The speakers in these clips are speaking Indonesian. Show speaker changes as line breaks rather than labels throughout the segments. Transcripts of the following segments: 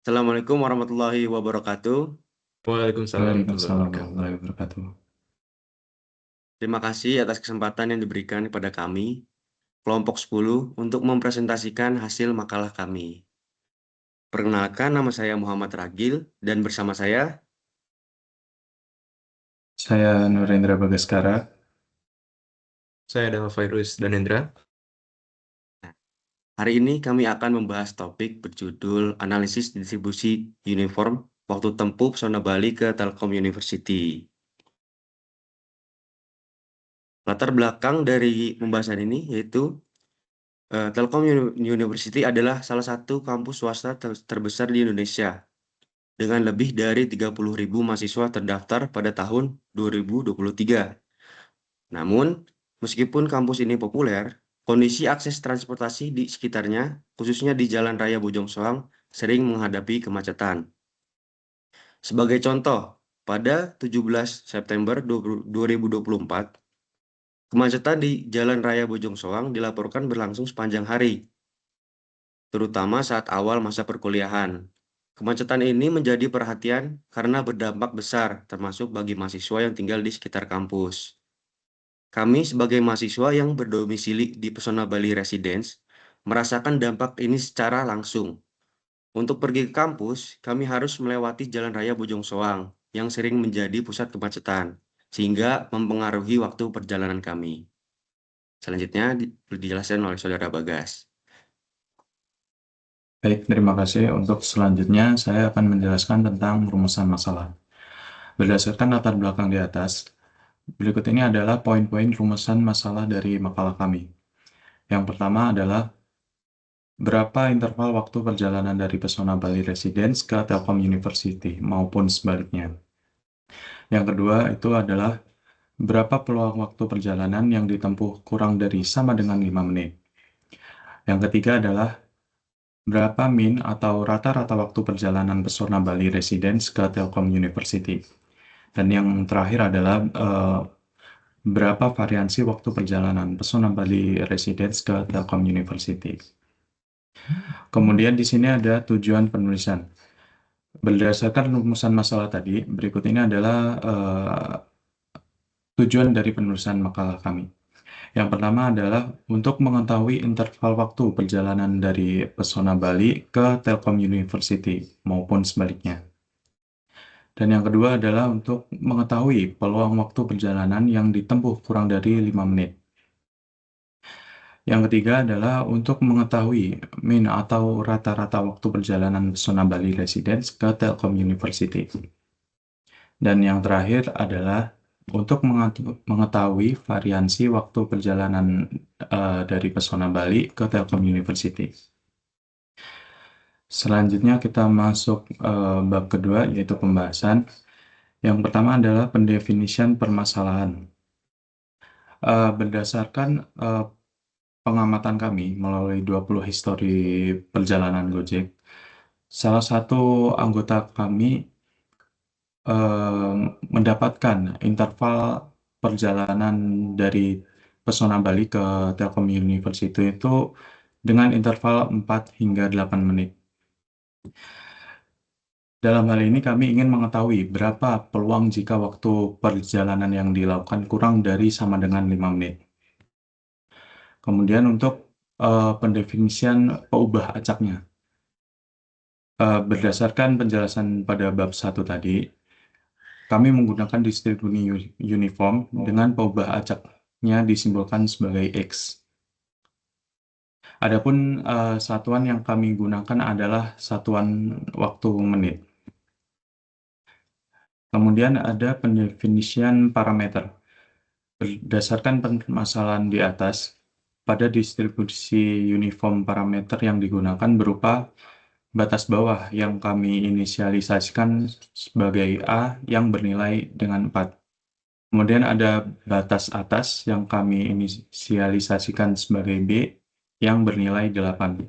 Assalamualaikum warahmatullahi wabarakatuh.
Waalaikumsalam warahmatullahi
Waalaikumsalam
wabarakatuh.
warahmatullahi wabarakatuh.
Terima kasih atas kesempatan yang diberikan kepada kami, kelompok 10, untuk mempresentasikan hasil makalah kami. Perkenalkan, nama saya Muhammad Ragil, dan bersama saya,
Saya Nurendra Bagaskara.
Saya adalah Fairuz Danendra.
hari ini kami akan membahas topik berjudul Analisis Distribusi Uniform Waktu Tempuh Pesona Bali ke Telkom University. Latar belakang dari pembahasan ini yaitu Telkom University adalah salah satu kampus swasta terbesar di Indonesia dengan lebih dari 30.000 mahasiswa terdaftar pada tahun 2023. Namun, meskipun kampus ini populer, kondisi akses transportasi di sekitarnya, khususnya di Jalan Raya Bojong Soang, sering menghadapi kemacetan. Sebagai contoh, pada 17 September 2024, kemacetan di Jalan Raya Bojong Soang dilaporkan berlangsung sepanjang hari, terutama saat awal masa perkuliahan. Kemacetan ini menjadi perhatian karena berdampak besar, termasuk bagi mahasiswa yang tinggal di sekitar kampus. Kami sebagai mahasiswa yang berdomisili di Pesona Bali Residence, merasakan dampak ini secara langsung. Untuk pergi ke kampus, kami harus melewati Jalan Raya Bojong Soang, yang sering menjadi pusat kemacetan, sehingga mempengaruhi waktu perjalanan kami. Selanjutnya dijelaskan oleh Saudara Bagas.
Baik, terima kasih. Untuk selanjutnya, saya akan menjelaskan tentang rumusan masalah. Berdasarkan latar belakang di atas, berikut ini adalah poin-poin rumusan masalah dari makalah kami. Yang pertama adalah berapa interval waktu perjalanan dari Pesona Bali Residence ke Telkom University maupun sebaliknya. Yang kedua itu adalah berapa peluang waktu perjalanan yang ditempuh kurang dari sama dengan 5 menit. Yang ketiga adalah berapa min atau rata-rata waktu perjalanan Pesona Bali Residence ke Telkom University. Dan yang terakhir adalah berapa variansi waktu perjalanan Pesona Bali Residence ke Telkom University. Kemudian di sini ada tujuan penulisan. Berdasarkan rumusan masalah tadi, berikut ini adalah tujuan dari penulisan makalah kami. Yang pertama adalah untuk mengetahui interval waktu perjalanan dari Pesona Bali ke Telkom University maupun sebaliknya. Dan yang kedua adalah untuk mengetahui peluang waktu perjalanan yang ditempuh kurang dari 5 menit. Yang ketiga adalah untuk mengetahui min atau rata-rata waktu perjalanan Pesona Bali Residence ke Telkom University. Dan yang terakhir adalah untuk mengetahui variansi waktu perjalanan dari Pesona Bali ke Telkom University. Selanjutnya kita masuk bab kedua, yaitu pembahasan. Yang pertama adalah pendefinisian permasalahan. Berdasarkan pengamatan kami melalui 20 histori perjalanan Gojek, salah satu anggota kami mendapatkan interval perjalanan dari Pesona Bali ke Telkom University itu dengan interval 4 hingga 8 menit. Dalam hal ini kami ingin mengetahui berapa peluang jika waktu perjalanan yang dilakukan kurang dari sama dengan 5 menit. Kemudian untuk pendefinisian peubah acaknya. Berdasarkan penjelasan pada bab 1 tadi, kami menggunakan distribusi uniform dengan peubah acaknya disimbolkan sebagai X. Adapun satuan yang kami gunakan adalah satuan waktu menit. Kemudian ada pendefinisian parameter. Berdasarkan permasalahan di atas, pada distribusi uniform parameter yang digunakan berupa batas bawah yang kami inisialisasikan sebagai A yang bernilai dengan 4. Kemudian ada batas atas yang kami inisialisasikan sebagai B yang bernilai 8.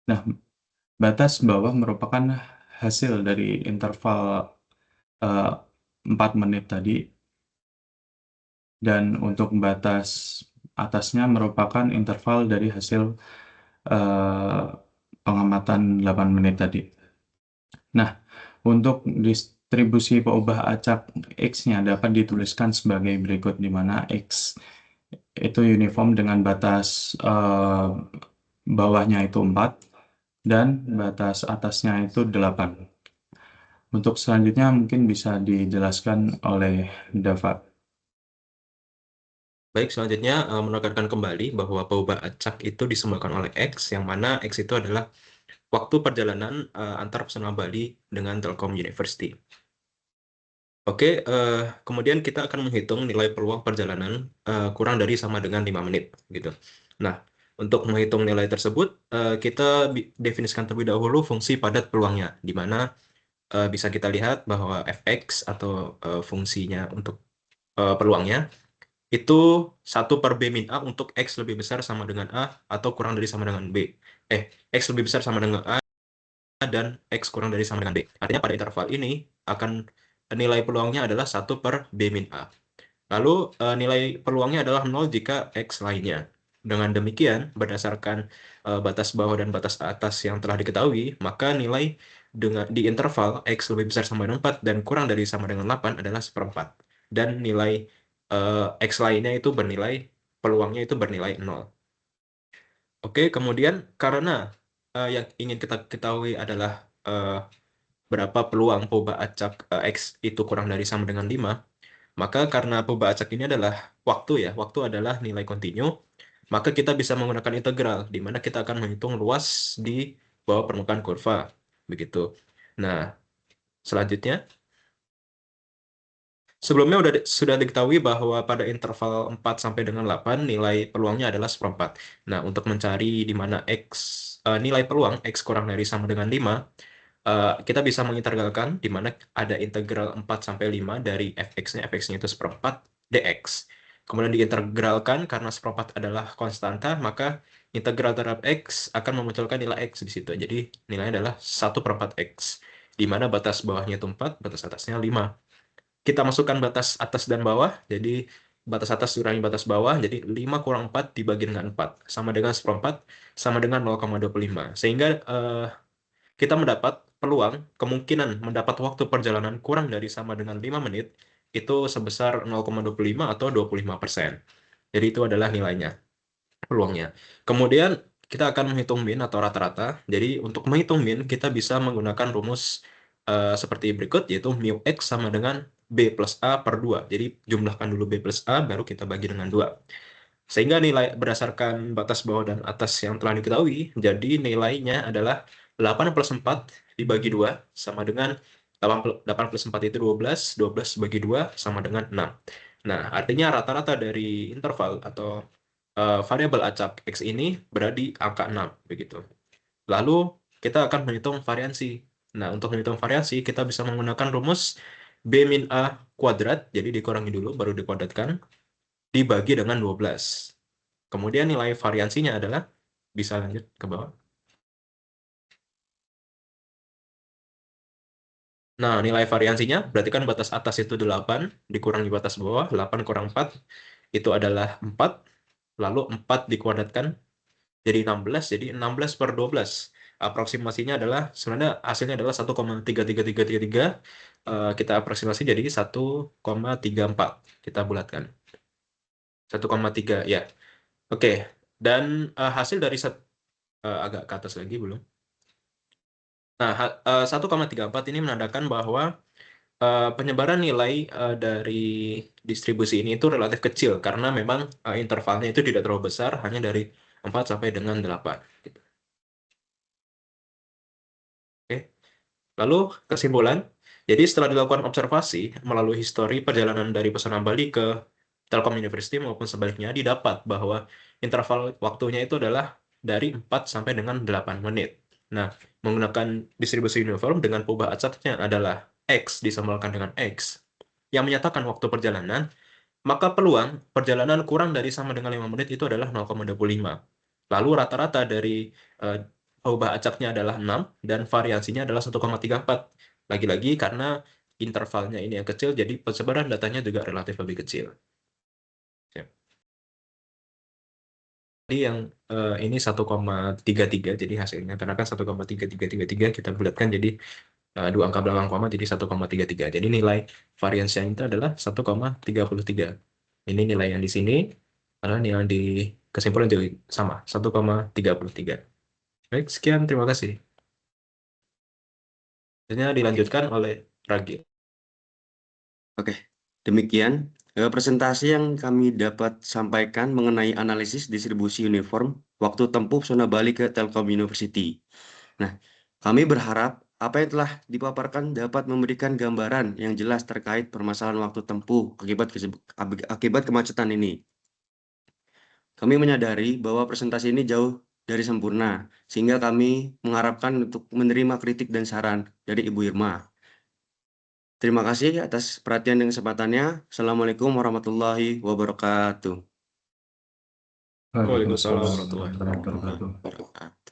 Nah, batas bawah merupakan hasil dari interval 4 menit tadi, dan untuk batas atasnya merupakan interval dari hasil pengamatan pengamatan 8 menit tadi. Nah, untuk distribusi peubah acak X-nya dapat dituliskan sebagai berikut, di mana X itu uniform dengan batas bawahnya itu 4 dan batas atasnya itu 8. Untuk selanjutnya mungkin bisa dijelaskan oleh Dava.
Baik, selanjutnya menekankan kembali bahwa peubah acak itu disebabkan oleh X, yang mana X itu adalah waktu perjalanan antar pesona Bali dengan Telkom University. Oke, kemudian kita akan menghitung nilai peluang perjalanan kurang dari sama dengan 5 menit, gitu. Nah, untuk menghitung nilai tersebut, kita definisikan terlebih dahulu fungsi padat peluangnya, di mana bisa kita lihat bahwa fx atau fungsinya untuk peluangnya itu 1 per B min A untuk X lebih besar sama dengan A atau kurang dari sama dengan B. X lebih besar sama dengan A dan X kurang dari sama dengan B. Artinya pada interval ini nilai peluangnya adalah 1 per B min A. Lalu nilai peluangnya adalah 0 jika X lainnya. Dengan demikian, berdasarkan batas bawah dan batas atas yang telah diketahui, maka nilai di interval X lebih besar sama dengan 4 dan kurang dari sama dengan 8 adalah 1/4. Dan nilai X lainnya itu peluangnya itu bernilai 0. Oke, kemudian karena yang ingin kita ketahui adalah berapa peluang peubah acak X itu kurang dari sama dengan 5, maka karena peubah acak ini adalah waktu ya, waktu adalah nilai kontinu, maka kita bisa menggunakan integral, di mana kita akan menghitung luas di bawah permukaan kurva. Begitu. Nah, selanjutnya, sebelumnya sudah diketahui bahwa pada interval 4 sampai dengan 8 nilai peluangnya adalah 1/4. Nah, untuk mencari di mana nilai peluang X kurang dari sama dengan 5, kita bisa mengintegralkan di mana ada integral 4 sampai 5 dari fx-nya itu 1/4 dx. Kemudian diintegralkan karena 1/4 adalah konstanta, maka integral terhadap x akan memunculkan nilai x di situ. Jadi nilainya adalah 1/4 x, di mana batas bawahnya itu 4, batas atasnya 5. Kita masukkan batas atas dan bawah, jadi batas atas dikurangi batas bawah, jadi 5 kurang 4 dibagi dengan 4, sama dengan 1/4, sama dengan 0,25. Sehingga kita mendapat peluang, kemungkinan mendapat waktu perjalanan kurang dari sama dengan 5 menit, itu sebesar 0,25 atau 25%. Jadi itu adalah nilainya, peluangnya. Kemudian kita akan menghitung min atau rata-rata. Jadi untuk menghitung min, kita bisa menggunakan rumus seperti berikut, yaitu mu x sama dengan B plus A per 2. Jadi jumlahkan dulu B plus A, baru kita bagi dengan 2. Sehingga nilai berdasarkan batas bawah dan atas yang telah diketahui, jadi nilainya adalah 8 plus 4 dibagi 2 sama dengan 8 plus 4 itu 12, 12 bagi 2 sama dengan 6. Nah, artinya rata-rata dari interval atau variabel acak X ini berada di angka 6, begitu. Lalu kita akan menghitung variansi. Nah, untuk menghitung variansi, kita bisa menggunakan rumus B min A kuadrat, jadi dikurangi dulu, baru dikuadratkan, dibagi dengan 12. Kemudian nilai variansinya adalah, bisa lanjut ke bawah. Nah, nilai variansinya berarti kan batas atas itu 8, dikurangi batas bawah, 8 kurang 4, itu adalah 4, lalu 4 dikuadratkan, jadi 16, jadi 16 per 12. Aproksimasinya adalah, sebenarnya hasilnya adalah 1,33333, kita aproksimasi jadi 1,34, kita bulatkan. 1,3, ya. Oke, dan hasil dari agak ke atas lagi belum. Nah, 1,34 ini menandakan bahwa penyebaran nilai dari distribusi ini itu relatif kecil karena memang intervalnya itu tidak terlalu besar, hanya dari 4 sampai dengan 8. Gitu. Oke. Lalu kesimpulan, jadi setelah dilakukan observasi melalui histori perjalanan dari pesona Bali ke Telkom University maupun sebaliknya, didapat bahwa interval waktunya itu adalah dari 4 sampai dengan 8 menit. Nah, menggunakan distribusi uniform dengan peubah acaknya adalah X disamakan dengan X yang menyatakan waktu perjalanan, maka peluang perjalanan kurang dari sama dengan 5 menit itu adalah 0,25. Lalu rata-rata dari peubah acaknya adalah 6 dan variansinya adalah 1,34. Lagi-lagi karena intervalnya ini yang kecil, jadi persebaran datanya juga relatif lebih kecil. yang ini 1,33 jadi hasilnya karena kan 1,3333 kita bulatkan jadi dua angka belakang koma jadi 1,33. Jadi nilai variansinya itu adalah 1,33. Ini nilai yang di sini karena nilai di kesimpulan juga sama 1,33. Baik, sekian, terima kasih. Selanjutnya dilanjutkan oleh Ragi.
Oke, demikian presentasi yang kami dapat sampaikan mengenai analisis distribusi uniform waktu tempuh zona Bali ke Telkom University. Nah, kami berharap apa yang telah dipaparkan dapat memberikan gambaran yang jelas terkait permasalahan waktu tempuh akibat kemacetan ini. Kami menyadari bahwa presentasi ini jauh dari sempurna, sehingga kami mengharapkan untuk menerima kritik dan saran dari Ibu Irma. Terima kasih atas perhatian dan kesempatannya. Assalamualaikum warahmatullahi wabarakatuh.
Waalaikumsalam warahmatullahi wabarakatuh.
Wabarakatuh.